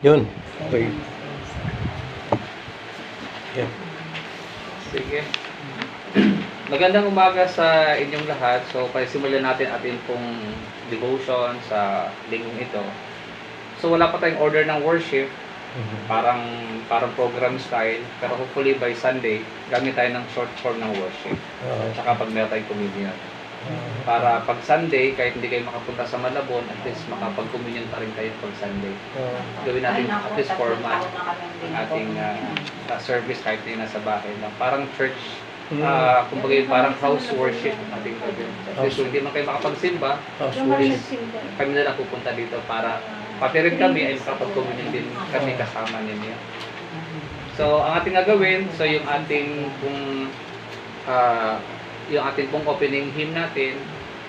Yun. Okay. Yan. Sige. Magandang umaga sa inyong lahat. So, simulan natin atin pong devotion sa linggong ito. So, wala pa tayong order ng worship. Parang program style. Pero hopefully by Sunday, gamit tayo ng short form ng worship. At saka pag meron tayong communion. Para pag Sunday, kahit hindi kayo makapunta sa Malabon, at least makapag-communion pa rin kayo pag Sunday. Gawin natin at least formal ang ating service kahit hindi nasa bahay lang. Parang church, kumbaga parang house worship ang ating gawin. At least kung hindi man kayo makapagsimba, kami na lang pupunta dito para pati rin kami ay makapag-communion din kami kasama ninyo. So, ang ating gagawin, so yung ating pong opening hymn natin,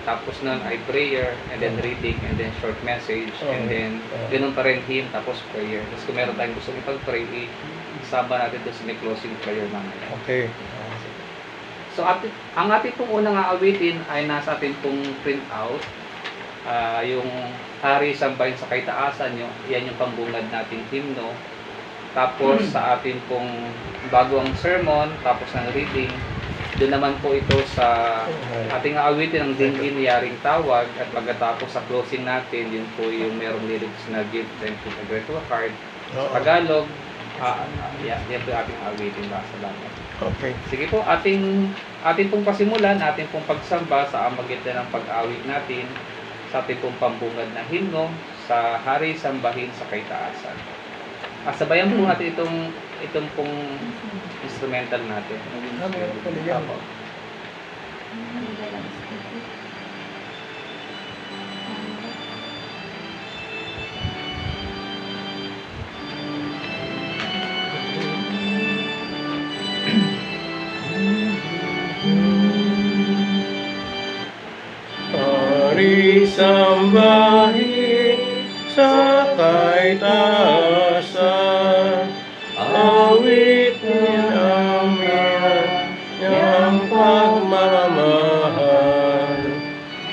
tapos nun ay prayer, and then reading, and then short message, and then ganun pa rin hymn, tapos prayer. Tapos kung meron tayong gusto ipag-pray, isama natin doon sa may closing prayer namin. Okay. So, ang ating pong unang aawitin ay nasa ating pong printout. Yung Hari Sambahin sa Kaitaasan, yan yung pambungad nating hymno. Tapos sa ating pong bagong sermon, tapos ng reading, doon naman po ito sa ating aawitin ng Dinggin Yaring Tawag, at pagkatapos sa closing natin, yun po yung merong lyrics na Give Thanks to the Grateful Heart. Sa Tagalog, yan po yung ating aawitin. Salamat. Okay. Sige po, ating pong pasimulan, ating pong pagsamba sa amagitan ng pag-awit natin sa ating pong pambungad na himno sa Hari Sambahin sa Kaitaasan. Sabayan po natin itong pong instrumental natin. Apo. Hari Sambahin sa Kaitaasan, awitin namin niyang pagmamahal,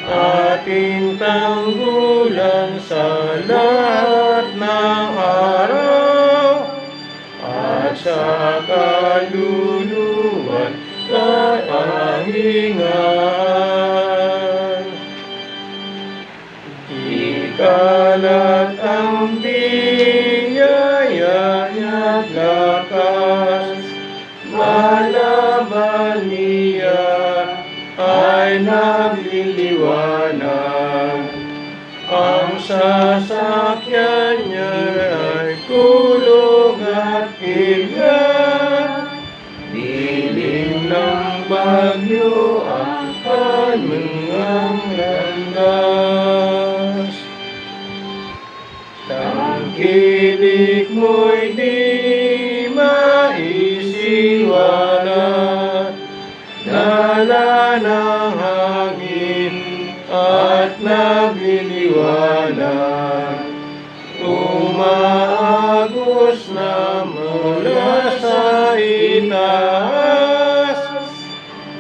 ating tanggulan sa lahat ng araw, at sa kaluluwan katangingan. Ikalat ang biyaya niya't lakas, malaban niya ay nagliliwanag. Ang sasakyan niya ay kulog at igat, dilim ng bagyo ang kanyang landas. Tangkilik mo'y di maisiwalat, dala ng hangin at nagliliwanag, umaagos na mula sa itaas,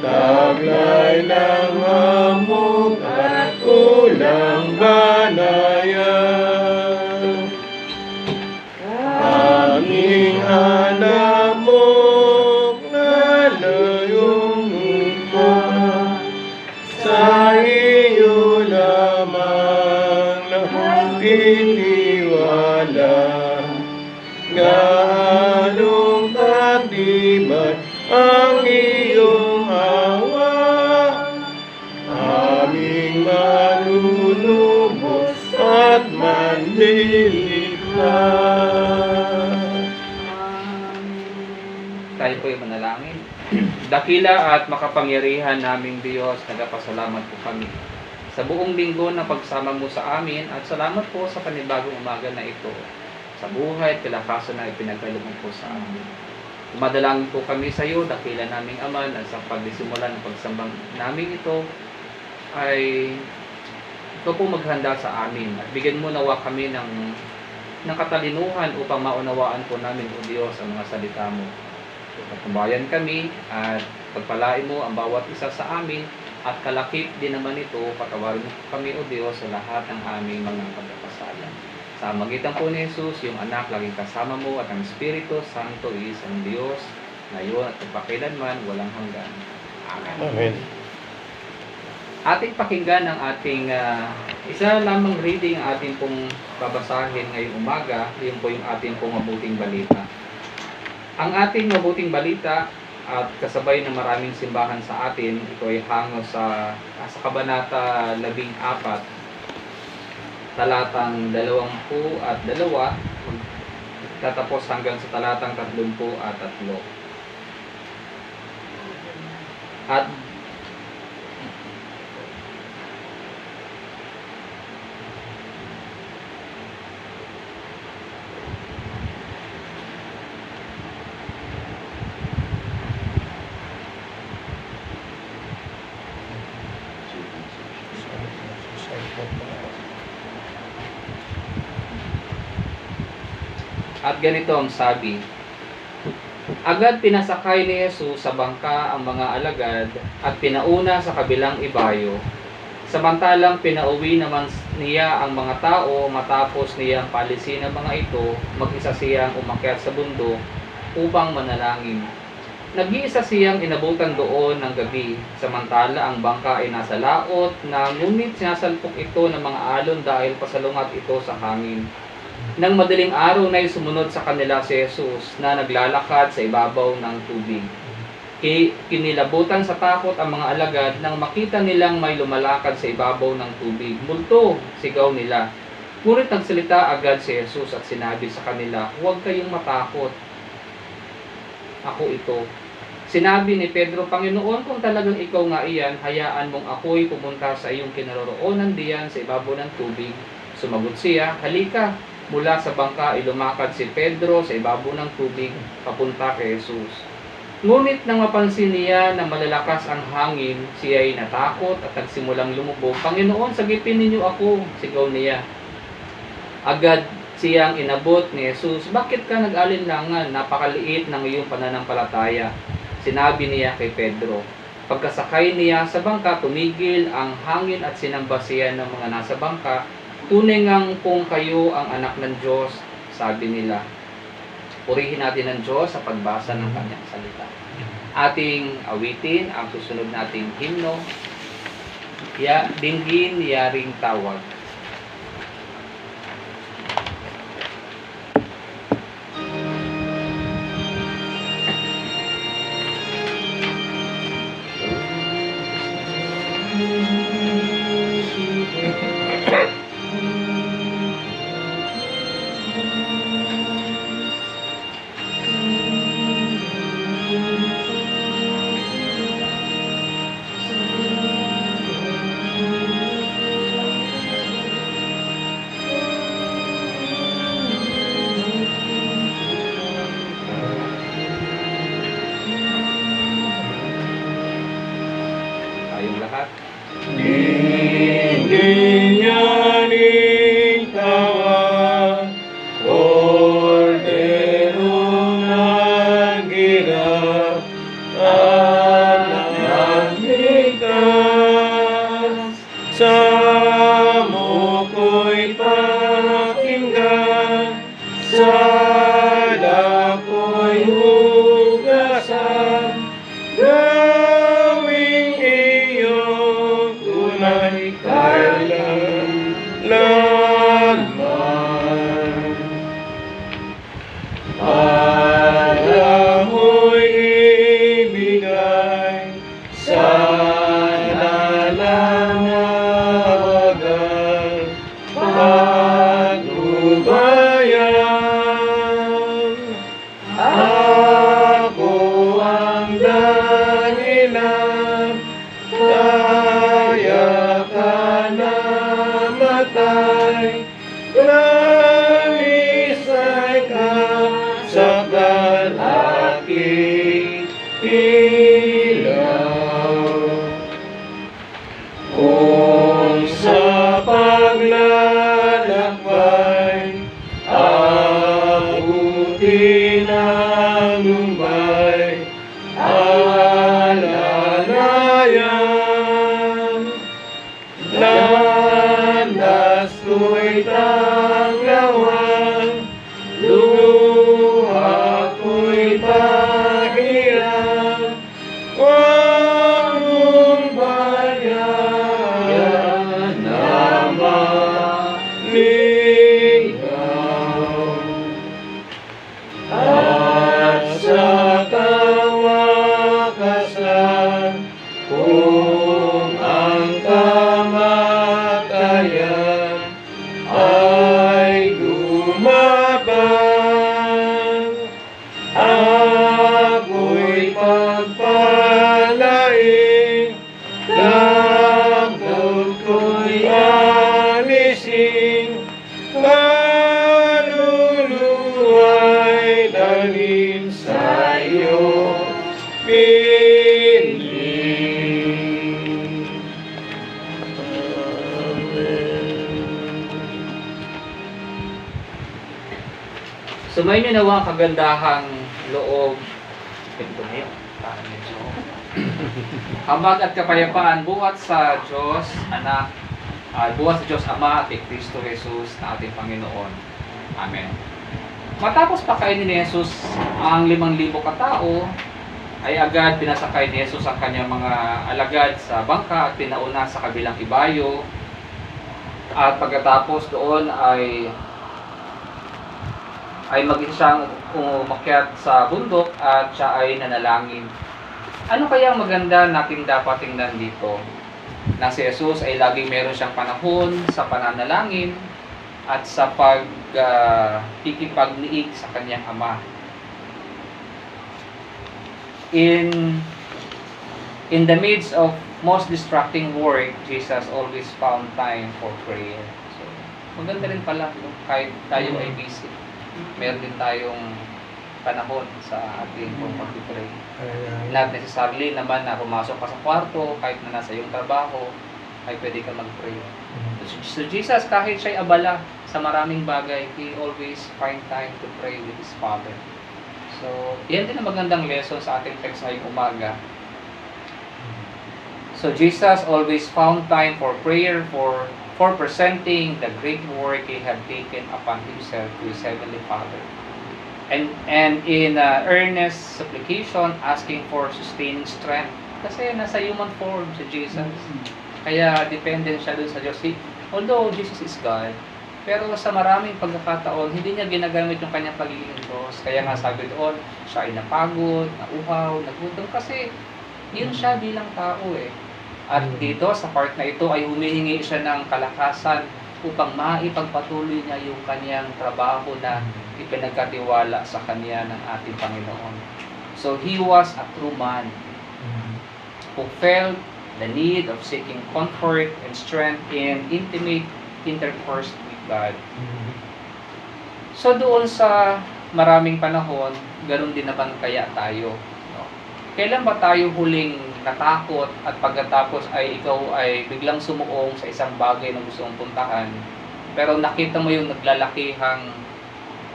taglay ng hamog at ulang banayan. Aming alamok na layong mundo, sa iyo lamang nakitiwala. Gaanong katibat ang iyong awa, aming manunubos at manlilikha. Tayo po yung manalangin. Dakila at makapangyarihan naming Diyos, nagpasalamat po kami sa buong linggo na pagsama mo sa amin, at salamat po sa panibagong umaga na ito, sa buhay at kalakasan na ipinagdalo mo po sa amin. Dumadalangin po kami sa iyo, dakila naming Ama, na sa pagsisimula ng pagsambang namin ito ay ikaw po maghanda sa amin, at bigyan mo nawa kami ng katalinuhan upang maunawaan po namin, O Diyos, ang mga salita mo. Pagpabayan kami at pagpalain mo ang bawat isa sa amin, at kalakip din naman ito, patawarin mo kami, O Diyos, sa lahat ng aming mga pagkakasala. Sa magitan po ni Jesus, yung anak laging kasama mo at ang Espiritu Santo isang Diyos ngayon at magpakailanman walang hanggan. Amen. Amen. Ating pakinggan ang ating isa lamang reading ang ating pong babasahin ngayong umaga. Yun po yung ating pong mabuting balita. Ang ating mabuting balita at kasabay ng maraming simbahan sa atin, ito ay hango sa Kabanata 14, talatang 22, tatapos hanggang sa talatang 33. At ganito ang sabi. Agad pinasakay ni Jesus sa bangka ang mga alagad at pinauna sa kabilang ibayo. Samantalang pinauwi naman niya ang mga tao matapos niyang paalisin ang mga ito, mag-isa siyang umakyat sa bundok upang manalangin. Nag-iisa siyang inabutan doon ng gabi, samantala ang bangka ay nasa laot na ngunit sinasalpok ito ng mga alon dahil pasalungat ito sa hangin. Nang madaling araw na sumunod sa kanila si Jesus na naglalakad sa ibabaw ng tubig. Kinilabutan sa takot ang mga alagad nang makita nilang may lumalakad sa ibabaw ng tubig. Multo, sigaw nila. Ngunit nagsalita agad si Jesus at sinabi sa kanila, huwag kayong matakot. Ako ito. Sinabi ni Pedro, Panginoon, kung talagang ikaw nga iyan, hayaan mong ako'y pumunta sa iyong kinaroroonan diyan sa ibabaw ng tubig. Sumagot siya, halika. Mula sa bangka ay lumakad si Pedro sa ibabaw ng tubig papunta kay Jesus. Ngunit nang mapansin niya na malalakas ang hangin, siya ay natakot at nagsimulang lumubog. Panginoon, sagipin ninyo ako, sigaw niya. Agad siyang inabot ni Jesus, bakit ka nag-alinlangan? Napakaliit ng iyong pananampalataya. Sinabi niya kay Pedro. Pagkasakay niya sa bangka, tumigil ang hangin at sinamba siya ng mga nasa bangka. Tunay ngang kung kayo ang anak ng Diyos, sabi nila. Purihin natin ang Diyos sa pagbasa ng kanyang salita. Ating awitin ang susunod nating himno, Dinggin Yaring Tawag. Tayong lahat. Dinggin yaring tawag, Kordero ng girap, anak ligtas, sa mo ko'y pakinggan, sa lako'y hugasan, gawing iyong tunay kailanman. Para mo'y ibigay sa nalalawagan, patnubayan. Ako ang dahilan, kaya ka namatay, nalisay ka sa kalaking ilaw. Kung sa paglalakbay, abutin ang lumbay, alalayan, landas ko'y tanglaw. ako'y pagpalain, takot ko'y alisin, kaluluwa'y dalhin sa iyo piling. Sumayin niyo nawa ang kagandahang loob. Ito na yun. Parang medyo. Habag at kapayapaan buhat sa Diyos, Anak, buhat sa Diyos Ama at kay Kristo Jesus na ating Panginoon. Amen. Matapos pakainin ni Jesus ang 5,000 katao, ay agad pinasakay ni Jesus ang kanyang mga alagad sa bangka at pinauna sa kabilang ibayo. At pagkatapos doon ay maging siyang umakyat sa bundok at siya ay nanalangin. Ano kaya ang maganda nating dapat tingnan dito? Na si Jesus ay laging meron siyang panahon sa pananalangin at sa pagkikipagniig sa kanyang Ama. In the midst of most distracting work, Jesus always found time for prayer. So, maganda rin pala, no? Kahit tayo ay busy, meron din tayong panahon sa ating pag-pray. Not necessarily naman na pumasok ka sa kwarto, kahit na nasa iyong trabaho, ay pwede ka mag-pray. So Jesus, kahit siya'y abala sa maraming bagay, He always find time to pray with His Father. So, yan din ang magandang lesson sa ating text ngayong umaga. So, Jesus always found time for prayer, for presenting the great work He had taken upon Himself to His Heavenly Father. And in earnest supplication, asking for sustaining strength. Kasi nasa human form si Jesus. Kaya dependent siya dun sa Diyos. Although Jesus is God, pero sa maraming pagkakataon, hindi niya ginagamit yung kanyang pagiging Diyos. Kaya nga sabi doon, siya ay napagod, nauhaw, nagutom. Kasi yun siya bilang tao eh. At dito, sa part na ito, ay humihingi siya ng kalakasan upang maipagpatuloy niya yung kanyang trabaho na ipinagkatiwala sa kanya ng ating Panginoon. So, He was a true man who felt the need of seeking comfort and strength in intimate intercourse with God. So, doon sa maraming panahon, ganun din naman kaya tayo. No? Kailan ba tayo huling natakot at pagkatapos ay ikaw ay biglang sumuong sa isang bagay na gusto mong puntahan, pero nakita mo yung naglalakihang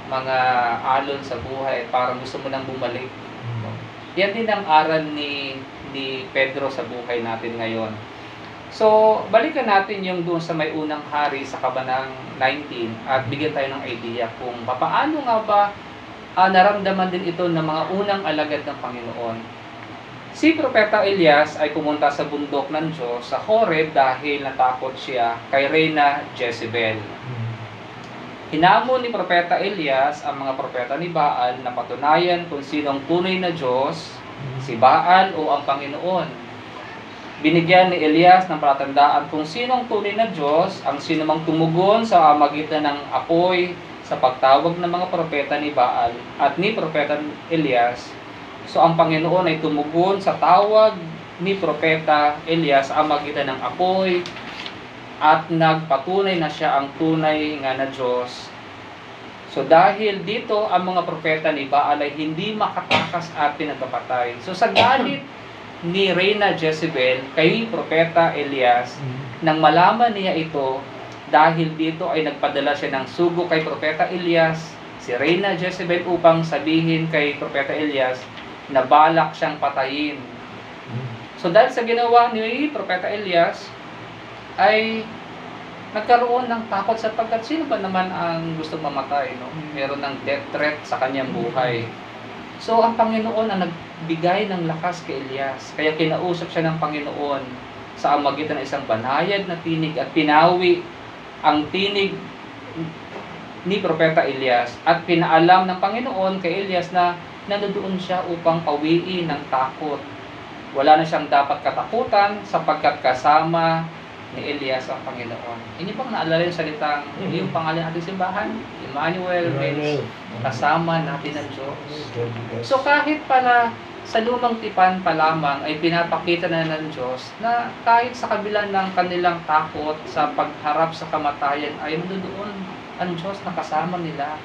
mga alon sa buhay, parang gusto mo nang bumalik. Yan din ang aral ni Pedro sa buhay natin ngayon. So, balikan natin yung doon sa may unang hari sa Kabanang 19 at bigyan tayo ng idea kung paano nga ba naramdaman din ito ng mga unang alagad ng Panginoon. Si Propeta Elias ay pumunta sa bundok ng Diyos sa Horeb dahil natakot siya kay Reyna Jezebel. Hinamon ni Propeta Elias ang mga propeta ni Baal na patunayan kung sino ang tunay na Diyos, si Baal o ang Panginoon. Binigyan ni Elias ng palatandaan kung sino ang tunay na Diyos, ang sinumang tumugon sa magitan ng apoy sa pagtawag ng mga propeta ni Baal at ni Propeta Elias. So ang Panginoon ay tumugon sa tawag ni Propeta Elias sa magitan ng apoy at nagpatunay na siya ang tunay nga na Diyos. So dahil dito ang mga propeta ni Baal ay hindi makatakas at pinagpapatay. So sa galit ni Reyna Jezebel kay Propeta Elias, nang malaman niya ito, dahil dito ay nagpadala siya ng sugo kay Propeta Elias, si Reyna Jezebel, upang sabihin kay Propeta Elias na balak siyang patayin. So dahil sa ginawa ni Propeta Elias, ay nagkaroon ng takot sapagkat sino ba naman ang gusto mamatay, no? Meron ng death threat sa kanyang buhay. So ang Panginoon ang nagbigay ng lakas kay Elias. Kaya kinausap siya ng Panginoon sa magitan ng isang banayad na tinig at pinawi ang tinig ni Propeta Elias at pinaalam ng Panginoon kay Elias na nandoon siya upang pawiin ng takot. Wala na siyang dapat katakutan sapagkat kasama ni Elias ang Panginoon. Inyo bang naalala yung salitang, yung pangalan natin simbahan? Emmanuel means kasama natin ang Diyos. So kahit pala sa lumang tipan pa lamang ay pinapakita na ng Diyos na kahit sa kabila ng kanilang takot sa pagharap sa kamatayan ay nandoon ang Diyos na kasama nila.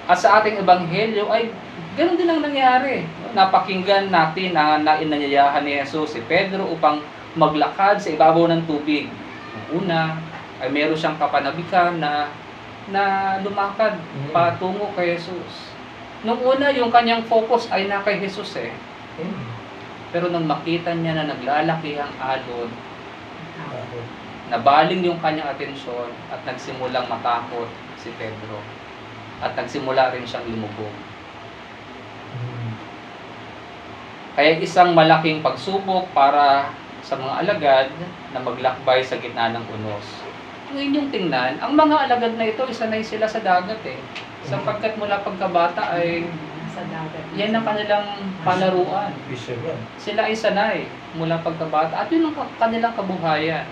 At sa ating ebanghelyo ay ganoon din ang nangyari. Napakinggan natin na inanyayahan ni Jesus si Pedro upang maglakad sa ibabaw ng tubig. Ang una ay meron siyang kapanabikan na lumakad patungo kay Jesus. Nung una, yung kanyang focus ay na kay Jesus eh. Pero nung makita niya na naglalaki ang alon, nabaling yung kanyang atensyon at nagsimulang matakot si Pedro. At nagsimula rin siyang lumubog. Kaya isang malaking pagsubok para sa mga alagad na maglakbay sa gitna ng unos. Kung inyong tingnan, ang mga alagad na ito, isanay sila sa dagat eh. Sapagkat mula pagkabata ay Sa dagat. yan ang kanilang palaruan. Sila ay sanay mula pagkabata at yun ang kanilang kabuhayan.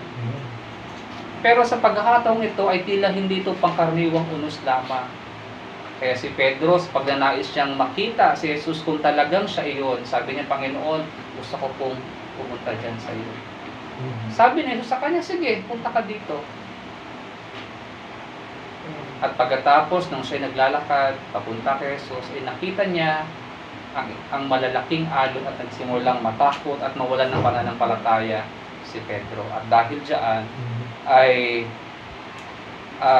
Pero sa pagkakataong ito ay tila hindi ito pangkaraniwang unos lamang. Kaya si Pedro, sa pagnanais niyang makita si Jesus kung talagang siya iyon, sabi niya, Panginoon, gusto ko pong pumunta dyan sa iyo. Sabi ni Jesus sa kanya, sige, punta ka dito. At pagkatapos nung siya naglalakad, papunta kay Jesus, ay nakita niya ang malalaking alon at nagsimulang matakot at mawalan ng pananampalataya si Pedro. At dahil diyan ay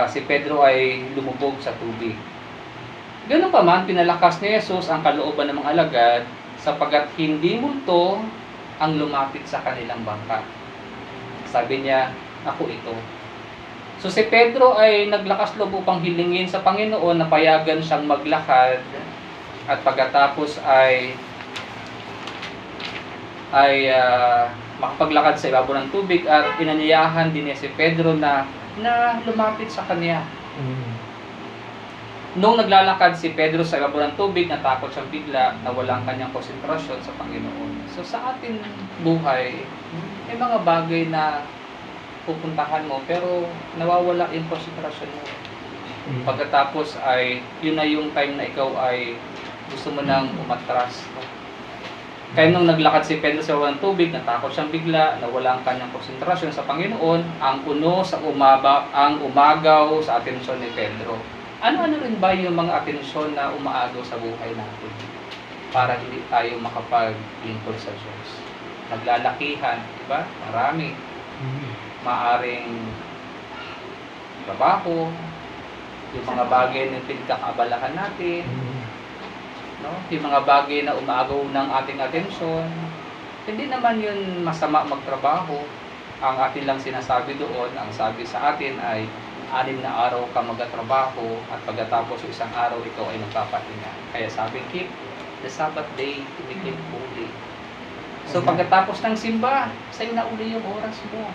si Pedro ay lumubog sa tubig. Ganun pa man, pinalakas ni Jesus ang kalooban ng mga alagad sapagat hindi multo ang lumapit sa kanilang bangka. Sabi niya, ako ito. So si Pedro ay naglakas loob upang hilingin sa Panginoon na payagan siyang maglakad at pagkatapos ay makapaglakad sa ibabaw ng tubig at inanyayahan din niya si Pedro na lumapit sa kanya. Nung naglalakad si Pedro sa ibabaw ng tubig, natakot siyang bigla na walang kanyang konsentrasyon sa Panginoon. So sa ating buhay, may mga bagay na pupuntahan mo pero nawawala yung konsentrasyon mo. Pagkatapos ay yun na yung time na ikaw ay gusto mo nang umatras. Kaya nung naglakad si Pedro sa ibabaw ng tubig, natakot siyang bigla na walang kanyang konsentrasyon sa Panginoon. Ang unos, ang umagaw sa atensyon ni Pedro. Ano-ano rin ba yung mga atensyon na umaagaw sa buhay natin para hindi tayo makapaglingkod sa Diyos? Naglalakihan, di ba? Marami. Maaring trabaho, yung mga bagay na pinagkakabalahan natin, no? Yung mga bagay na umaagaw ng ating atensyon. Hindi naman yun masama magtrabaho. Ang atin lang sinasabi doon, ang sabi sa atin ay 6 na araw ka magtatrabaho at pagkatapos ng isang araw ikaw ay magpapahinga. Kaya sabi, keep the Sabbath day to be kept holy. So pagkatapos ng simba, sa'yo na uli yung oras mo.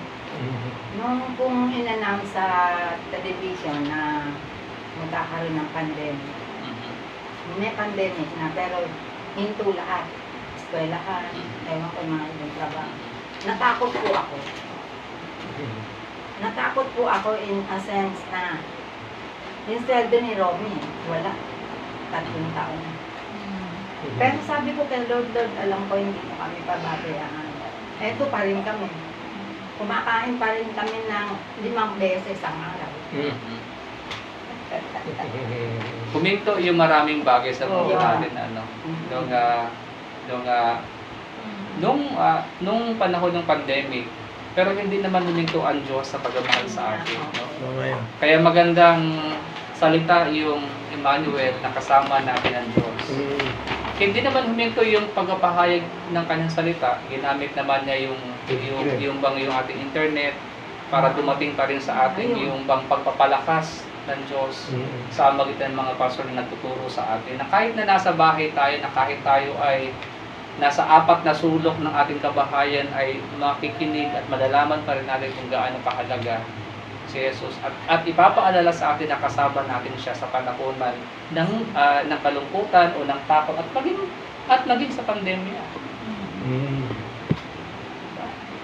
Nung kung in-announce sa television na magkakaroon ng pandemic, may pandemic na pero into lahat, eskwelahan, ewan ko mga ibang trabaho. Natakot po ako. Natakot po ako in a sense na yung sweldo ni Romy, wala. 3 taon. Pero sabi ko kay Lord, alam ko hindi mo kami pababayaan. Eto pa rin kami. Kumakain pa rin kami ng 5 beses ang araw. Huminto yung maraming bagay sa buhay Oo. natin. Nung panahon ng pandemic, pero hindi naman huminto ang Diyos sa pagmamahal sa atin. No? Kaya magandang salita yung Emmanuel na kasama natin ang Diyos. Hindi naman huminto yung pagpapahayag ng kanyang salita. Ginamit naman niya yung ating internet para dumating pa rin sa atin yung bang pagpapalakas ng Diyos sa magitan ng mga pastor na nagtuturo sa atin. Na kahit na nasa bahay tayo, na kahit tayo ay nasa 4 na sulok ng ating kabahayan ay makikinig at malalaman pa rin natin kung gaano kahalaga si Jesus at ipapaalala sa atin na kasama natin siya sa panahon ng kalungkutan o ng takot at maging sa pandemya.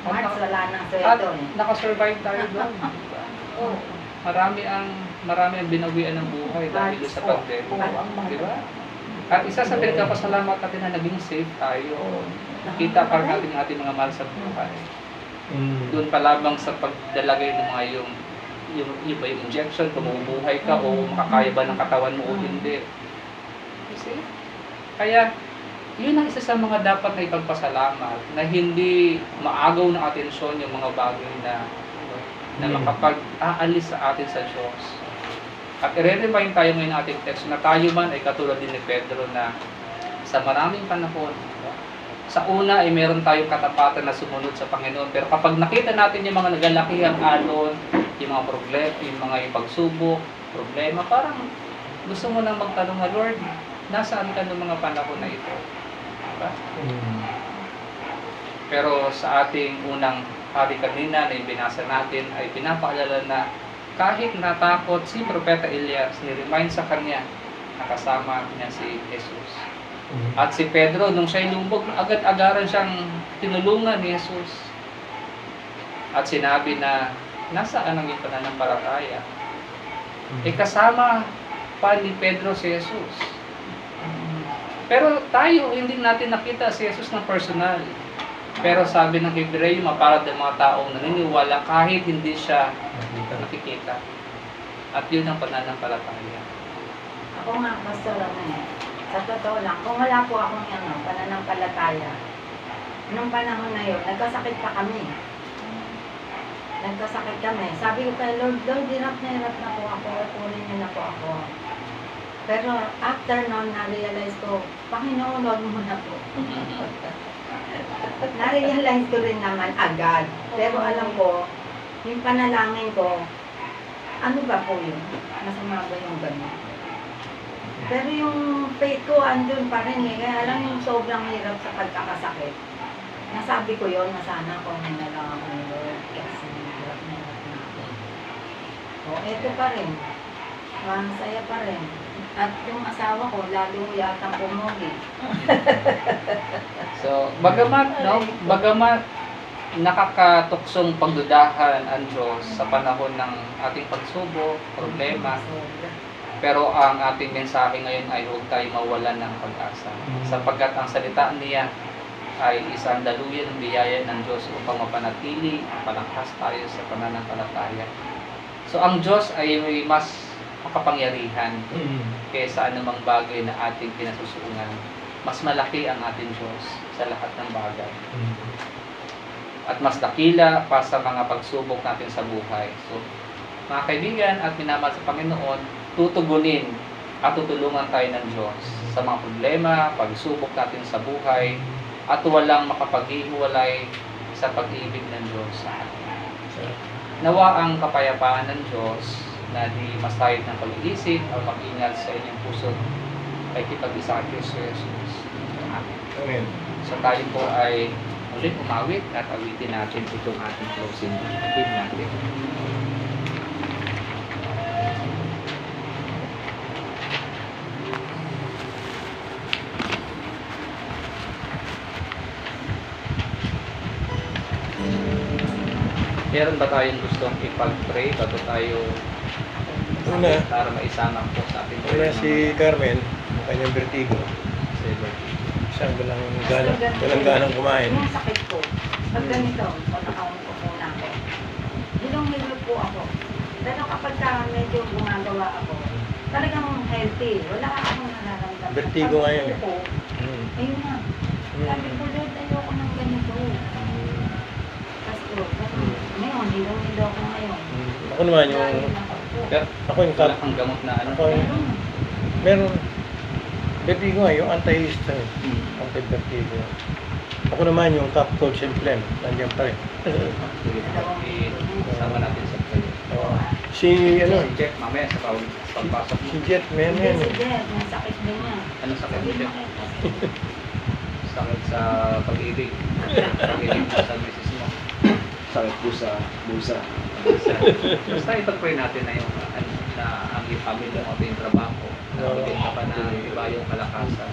March, wala nang At sweldo eh. nakasurvive tayo doon. Diba? Oo. Marami ang binawian ng buhay dahil sa pandemic. Di ba? At isa sa pinagpapasalamat natin na naging safe tayo. Nakita pa natin ang ating mga mahal sa buhay. Doon pa lamang sa pagdalagay ng mga yung iba yung injection, kung mabubuhay ka o makakaya ba ng katawan mo o hindi. You see? Kaya, yun ang isa sa mga dapat na ipagpasalamat na hindi maagaw ng atensyon yung mga bagay na makapag-aalis sa atin sa Diyos. At i-remind tayo ngayon ng ating text na tayo man ay katulad din ni Pedro na sa maraming panahon, sa una ay meron tayong katapatan na sumunod sa Panginoon. Pero kapag nakita natin yung mga nagalakihang alon, yung mga problema, yung mga pagsubok, problema, parang gusto mo nang magtanong na, Lord, nasaan ka ng mga panahon na ito? Diba? Pero sa ating unang hari kanina na ibinasa natin ay pinapaalala na kahit natakot si Propeta Elias, ni-remind sa kanya na kasama niya si Jesus. At si Pedro, nung siya'y lumbog, agad-agaran siyang tinulungan ni Jesus. At sinabi na, nasaan ang iyong pananampalataya? Kasama pa ni Pedro si Jesus. Pero tayo, hindi natin nakita si Jesus ng personal. Pero sabi ng Hebreo, maparad ng mga taong naniniwala kahit hindi siya nakikita. At yun ang pananampalataya. Ako nga, Pastor, sa totoo lang, kung wala po akong pananampalataya, nung panahon na yun, nagkasakit pa kami. Nagkasakit kami. Sabi ko kay Lord, hirap na po ako, kunin niyo na po ako. Pero after noon, na-realize ko, Panginoon, huwag mo na po. Na-realize ko rin naman agad. Pero alam ko, yung panalangin ko, ano ba po yun? Masama ba yung gano'n? Pero yung faith ko, andun pa rin eh. Kaya alam yung sobrang hirap sa pagkakasakit. Nasabi ko yun, na sana kunin na lang ako ni Lord. Kasi hirap na ako. O, eto pa rin. Masaya pa rin. At yung asawa ko, lalo yata pumugi. So, bagamat nakakatuksong pagdudahan ang Diyos sa panahon ng ating pagsubok, problema, pero ang ating mensahe ngayon ay huwag tayong mawalan ng pag-asa. Sapagkat ang salita niya ay isang daluyan ng biyaya ng Diyos upang mapanatili, palangkas tayo sa pananampalataya. So, ang Diyos ay may mas makapangyarihan kaysa anumang bagay na ating pinasusuungan. Mas malaki ang ating Diyos sa lahat ng bagay. At mas dakila pa sa mga pagsubok natin sa buhay. So, mga kaibigan at minamahal sa Panginoon, tutugunin at tutulungan tayo ng Diyos sa mga problema, pagsubok natin sa buhay, at walang makapaghihiwalay sa pag-ibig ng Diyos sa atin. Nawa ang kapayapaan ng Diyos na di masahid ng pag-iisip o mag-ingat sa inyong puso ay kipag-isa kay Kristo Jesus. Amen. So tayo po ay ulit umawit at awitin natin itong ating closing hymn natin. Meron ba tayong gustong ipag-pray bago tayo Una. para maisama po sa ating Wala si Carmen, ang kanyang vertigo. Siyang walang ganang kumain. Yung sakit ko, pag ganito, pag nakaupo muna ako, hilong-hilong po ako. Pero kapag medyo gumagawa ako, talagang healthy. Wala akong nararamdaman. Vertigo nga yun eh. Ayun na. Sabi ko, Lord, ayoko ng ganito. Pastor, ngayon, hilong-hilong ako ngayon. Ako naman yung... Pero Ako yung wala kang gamot na ano. Ako yung... Meron... Vertigo nga, yung anti-hista eh. Anti-vertigo. Ako naman yung top cold implant. Nandiyan pa rin. Sama natin sa prayer. Si ano... Si Jeff, mamaya sa pagpasok mo. Si Jet, meron yan Hindi eh. si Jeff, may sakit din niya. Ano sakit Sabi mo, Jeff? mo Sakit sa pag-ibig. Pag-ibig mo sa misis mo. Sakit po sa busa. Basta ipag-pray natin na yung na ang family mo ito yung trabaho. Nabigyan ka pa na iba yung kalakasan.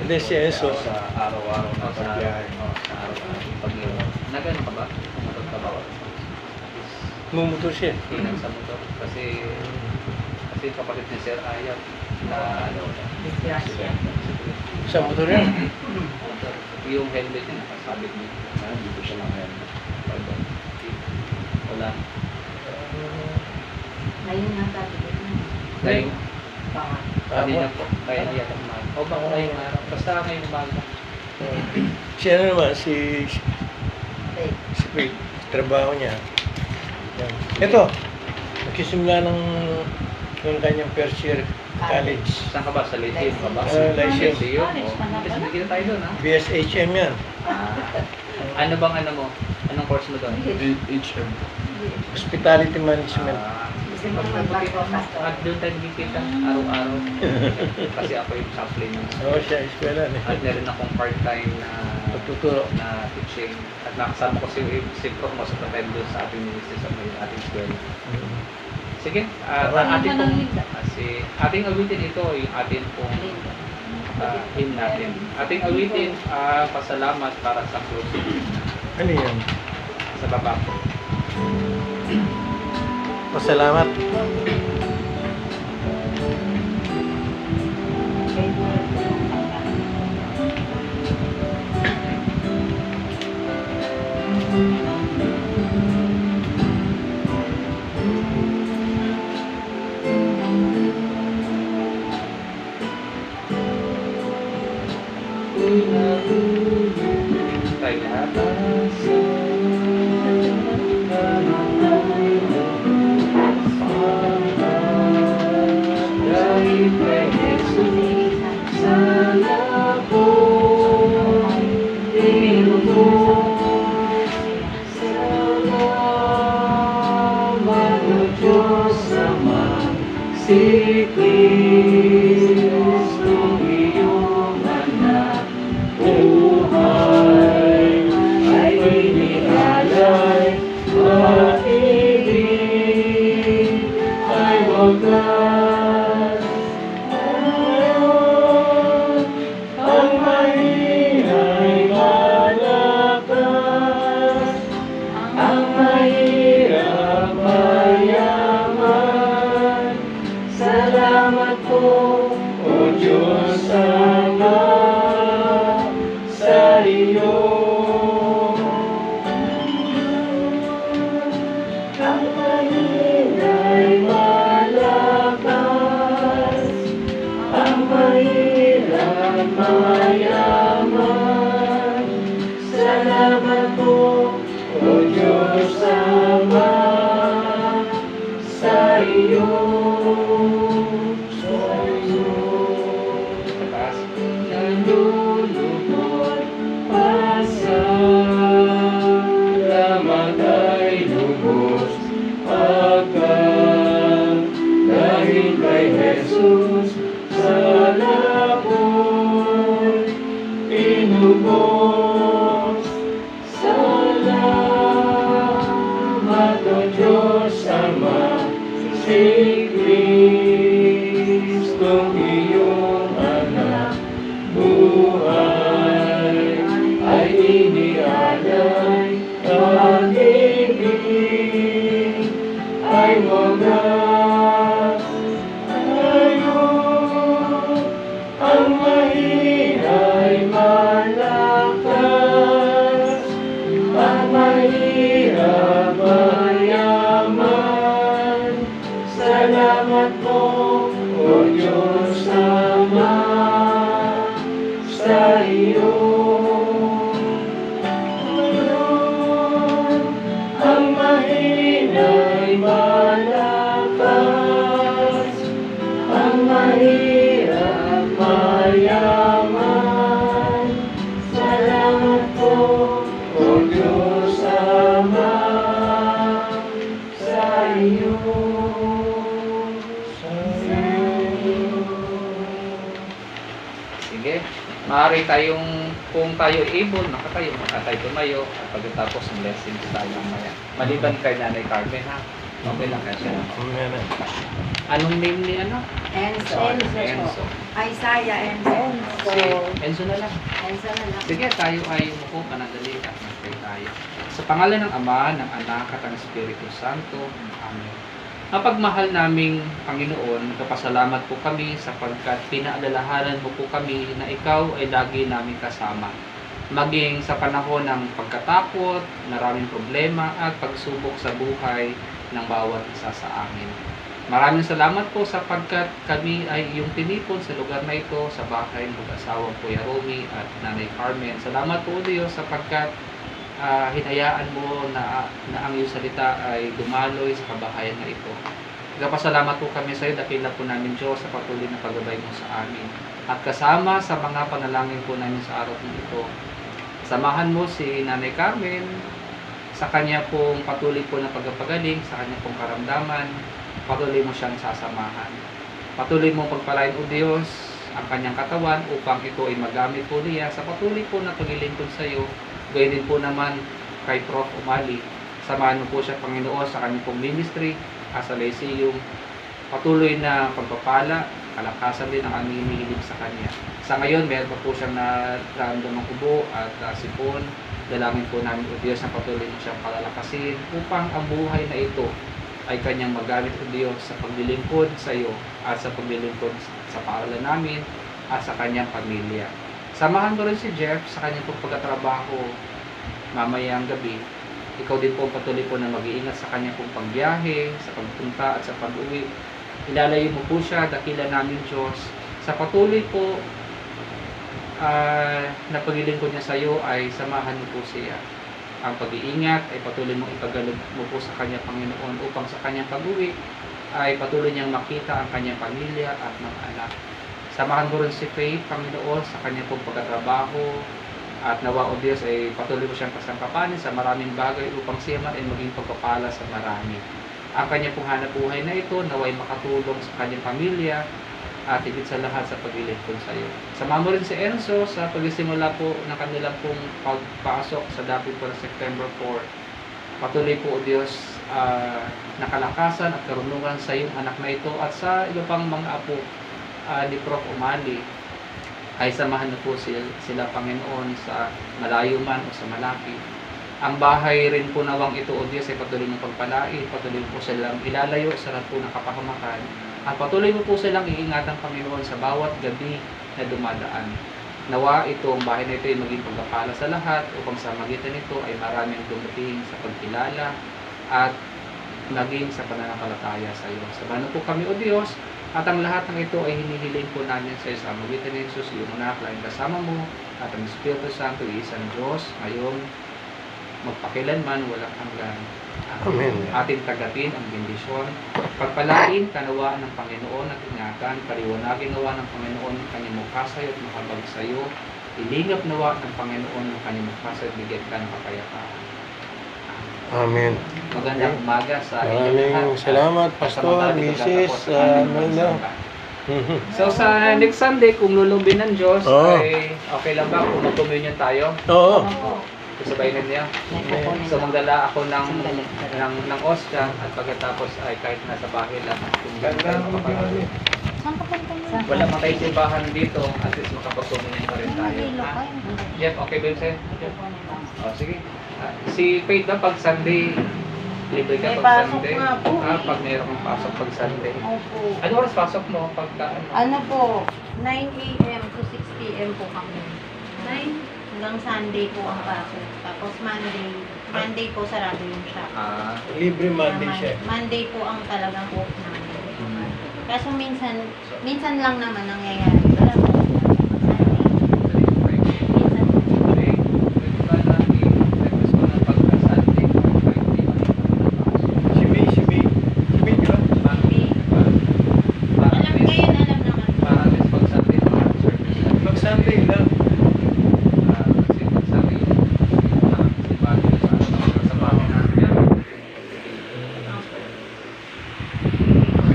Hindi, si Enzo. Sa araw-araw na Sa pagbiyahe. araw-araw yung pag-iwan. Nagano ka ba? Pumotor ka ba? Mumotor siya. Hinang sa motor. Kasi kapatid ni Sir ayaw na ano, Disgrasya. Sa motor yan. yung helmet niya nakasabit niya. Hindi ko siya lang yan. Wala. Ngayon nga sabi ko na. Dahil Baka. kanina po, kaya niya kumain. O baka ngayong araw. Basta ngayong umaga. Si ano naman, si Okay. Faith, trabaho niya. Yan. Ito, nagsisimula ng yung kanyang first year college. Saan ka ba? Sa Lyceum ka ba? Lyceum. Lyceum. College pa na pala. Kasi kita tayo doon, ha? BSHM yan. Ano bang ano mo? Anong course mo doon? HM. Hospitality Management. Gusto mo mag-bago pastor. At doon tayo nagkikita, araw-araw. Kasi ako yung supplement. Oo, siya, eskwela. At meron akong part-time Tuturo. na teaching. At nakasama ko si Prof. Most of the time doon sa ating ministry sa may ating eskwela. Sige, ating pong ating awitin ito, yung ating pong hymn natin. Ating awitin, pasalamat para sa closing. Ano yan? Sa baba po. Pasalamat. Tayo lahat. Dahil kay Jesus sana ko salamat o Diyos Ama, si Kristo iyong anak, buhay ay inialay, pag-ibig ay wagas. Ang mahina'y malakas, ang mahirap mayaman. Salamat po, O Diyos Ama, sa iyo. Ang mahina'y malakas, ang mahirap mayaman. Salamat po, O Diyos Ama, sa iyo. Sa iyo. Nalulubot pasalamat ay lubos pagkat dahil kay Jesus sa laboy pinubos. Salamat o Diyos Ama, si Kristong iyong anak, buhay ay inialay, pag-ibig ay wagas. Ngayon, ang mahira'y malakas, ang mahirap mayaman. Salamat po, O Diyos Ama, sa iyo. Ngayon, ang mahina'y malakas, ang mahirap mayaman. Salamat po, O Diyos Ama, sa iyo. Sa iyo. Sige, maaari tayong, kung tayo able, nakatayo, makatayo tumayo, at pagkatapos ng blessings tayo maya. Maliban kay Nanay Carmen, ha? Okay lang kaya siya. Anong name ni ano? Enzo. Enzo. Isaiah Enzo. Si Enzo na lang. Enzo na lang. Sige, tayo ay umupo, panandali at mag-pray tayo. Sa pangalan ng Ama, ng Anak at ng Espiritu Santo. Amen. Mapagmahal naming Panginoon, kapasalamat po kami sapagkat pinaalalahanan mo po kami na ikaw ay lagi namin kasama. Maging sa panahon ng pagkatakot, maraming problema at pagsubok sa buhay ng bawat isa sa amin. Maraming salamat po sapagkat kami ay iyong tinipon sa lugar na ito sa bahay ng mag-asawang Kuya Romy at Nanay Carmen. Salamat po Diyos sapagkat hinayaan mo na ang iyong salita ay dumaloy sa kabahayan na ito. Nagpasalamat po kami sa iyo, dakila po namin Diyos sa patuloy na paggabay mo sa amin. At kasama sa mga panalangin po namin sa araw na ito, samahan mo si Nanay Carmen sa kanya pong patuloy po na pagpapagaling, sa kanya pong karamdaman, patuloy mo siyang sasamahan. Patuloy mo pagpalain o Diyos ang kanyang katawan upang ito ay magamit po niya sa patuloy po na paglilingkod sa iyo. Gayun din po naman kay Prof. Umali. Samahan mo po siya, Panginoon, sa kanyang pong ministry, sa Lyceum. Patuloy na pagpapala, kalakasan din ang aming hinihiling sa kanya. Sa ngayon, meron pa po siyang nararamdamang ubo at sipon. Dalangin po namin o Diyos na patuloy mo siyang palalakasin upang ang buhay na ito ay kanyang magamit o Diyos sa paglilingkod sa iyo at sa paglilingkod sa paaralan namin at sa kanyang pamilya. Samahan ko rin si Jeff sa kanyang pagtatrabaho mamayang gabi. Ikaw din po patuloy po na mag-iingat sa kanyang pong pagbiyahe, sa pagpunta at sa pag-uwi. Ilalayo mo po siya, dakila namin Diyos. Sa patuloy po na paglilingkod niya sa iyo ay samahan mo po siya. Ang pag-iingat ay patuloy mong ipagalob mo po sa kanyang Panginoon upang sa kanyang pag-uwi ay patuloy niyang makita ang kanyang pamilya at mga anak. Samahan mo rin si Faith, Panginoon, sa kanyang pong pagkatrabaho at nawa o Diyos ay patuloy mo siyang kasangkapanin sa maraming bagay upang siya man ay maging pagpapala sa marami. Ang kanyang pong hanapbuhay na ito naway makatulong sa kanyang pamilya at higit sa lahat sa paglilingkod sa iyo. Samahan mo rin si Enzo sa pagsisimula po ng kanilang pong pagpasok sa dapit po ng September 4. Patuloy po o Diyos nakalakasan at karunungan sa iyong anak na ito at sa iba pang mga apo ni Prof. Umali ay samahan na po sila Panginoon sa malayo man o sa malapit. Ang bahay rin po nawang ito o Diyos ay patuloy mong pagpalain, patuloy po silang ilalayo sa lahat po ng kapahamakan at patuloy mo po silang iingatan Panginoon sa bawat gabi na dumadaan. Nawa itong bahay na ito ay maging pagpapala sa lahat upang sa magitan nito ay maraming dumating sa pagkilala at maging sa pananampalataya sa iyo. Sabahan po kami o Diyos. At ang lahat ng ito ay hinihiling po namin sa iyo sa magitan ni Jesus, iyong anak, laging kasama mo, at ang Espiritu Santo, isang Diyos, ngayon, magpakilanman, walang hanggan. Amen. Ating tagatin ang bendisyon. Pagpalain, kanawaan ng Panginoon at ingatan, paliwanagin nawa ng Panginoon ang kanyang mukha sa iyo at makabag sa iyo. Ilingap nawa ng Panginoon ang kanyang mukha sa iyo, bigyan ka ng kapayapaan. Amen. Magandang umaga sa Maraming salamat, Pastor, Mrs. Mela. So sa next Sunday, kung lulubin ng Diyos, Oo. ay okay lang ba kung mag-communion tayo? Oo. Sabayin niya. So magdala ako ng ostya at pagkatapos ay kahit nasa bahay lang. Kung Ganda ng mga Saan ka punta niya? wala man tayo simbahan dito, at least makapag-communion pa rin tayo. Ha? Jeff, okay ba yun sa'yo? Oh, sige. Si Faith ba pag Sunday, libre ka May pag pasok Sunday? nga po. Pag mayroon kang pasok pag Sunday. Opo. Ano oras pasok mo? Pagka ano? Ano po, 9 a.m. to 6 p.m. po kami. 9 hanggang Sunday po ang pasok. Tapos Monday po sarado yung shop. Libre Monday siya. Monday po ang talagang off namin. Kaso minsan lang naman nangyayari. Wala po. Si May, di ba? Alam naman. Pag Sunday lang.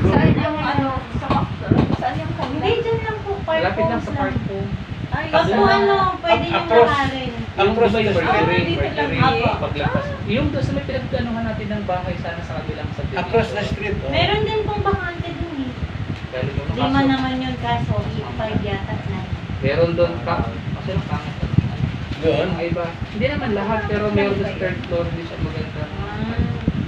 Saan yung ano? Saan yung Hindi, dyan lang po. Malapit lang sa park po. Pag po ano, pwede nyo Across. mahalin. Yung Across ba yung the street. Mercury, paglapas. Yung doon sa may pinagkanuhan natin ng bahay sana sa kabilang sa Across the street. Oh. Meron din pong bakante dun eh. Lima naman yun kaso, 5 yata na. Meron doon ka. Kasi lang pangit. Doon? Ang iba. Hindi naman lahat, pero meron sa third floor, hindi siya maganda.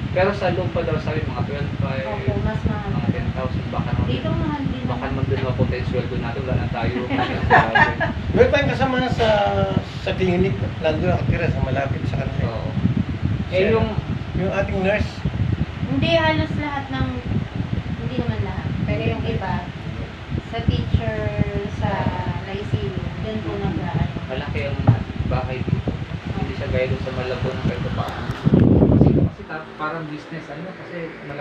Pero sa lupa daw sabi, mga 12.5, Opo, mas mahal. mga 10,000, baka naman. Dito mahal din Baka naman. naman doon mapunta yung sweldo natin, wala na tayo. Meron tayong kasama sa clinic, nandun nakatira sa malapit sa kanila. Oo. Eh yung, Yung ating nurse, Hindi halos lahat ng, hindi naman lahat. Pero yung iba, sa teacher, sa Lyceum, doon po nag-ano. malaki ang bahay dito. Hindi siya gaya doon sa Malabon.